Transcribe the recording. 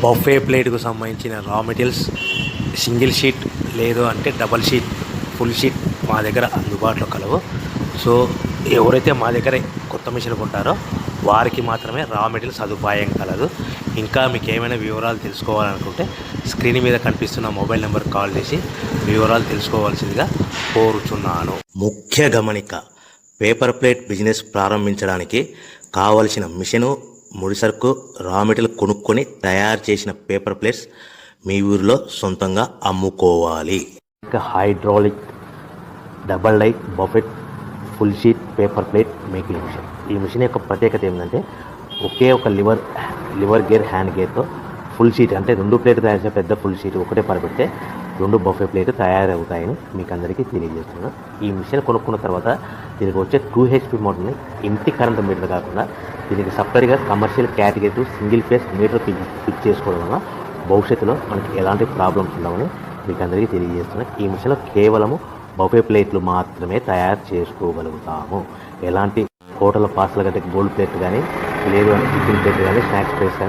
Buffet ప్లేట్కు సంబంధించిన రా materials single sheet లేదు అంటే డబల్ షీట్ ఫుల్ షీట్ మా దగ్గర అందుబాటులో కలవు. సో ఎవరైతే మా దగ్గర కొత్త మిషన్ కొంటారో వారికి మాత్రమే రా మెటీరియల్ సదుపాయం కలదు. ఇంకా మీకు ఏమైనా వివరాలు తెలుసుకోవాలనుకుంటే స్క్రీన్ మీద కనిపిస్తున్న మొబైల్ నెంబర్ కాల్ చేసి వివరాలు తెలుసుకోవాల్సిందిగా కోరుచున్నాను. ముఖ్య గమనిక: పేపర్ ప్లేట్ బిజినెస్ ప్రారంభించడానికి కావలసిన మిషను, ముడిసరుకు, రా మెటీరియల్ కొనుక్కొని తయారు చేసిన పేపర్ ప్లేట్స్ మీ ఊరిలో సొంతంగా అమ్ముకోవాలి. ఇంకా hydraulic, double die, buffet, full sheet paper plate making machine. ఈ మిషన్ యొక్క ప్రత్యేకత ఏంటంటే ఒకే ఒక లివర్ గేర్, హ్యాండ్ గేర్తో ఫుల్ షీట్ అంటే 2 ప్లేట్లు తయారు చేసే పెద్ద ఫుల్ షీట్ ఒకటే పరబెడితే 2 బఫే ప్లేట్ తయారవుతాయని మీకు అందరికీ తెలియజేస్తున్నాను. ఈ మిషన్ కొనుక్కున్న తర్వాత దీనికి వచ్చే 2 HP మోటార్ని ఇంటి కరెంట్ మీటర్ కాకుండా దీనికి సపరేట్గా commercial category single phase metre fix చేసుకోవడం వల్ల భవిష్యత్తులో మనకి ఎలాంటి ప్రాబ్లమ్స్ ఉండవని మీకు అందరికీ తెలియజేస్తున్నాను. ఈ మిషన్లో కేవలము బఫే ప్లేట్లు మాత్రమే తయారు చేసుకోగలుగుతాము. ఎలాంటి హోటల్ పార్సల్ గట్టే గోల్డ్ ప్లేట్ కానీ లేదు అంటే టిఫిన్ ప్లేట్ కానీ స్నాక్స్ ప్లేట్స్ కానీ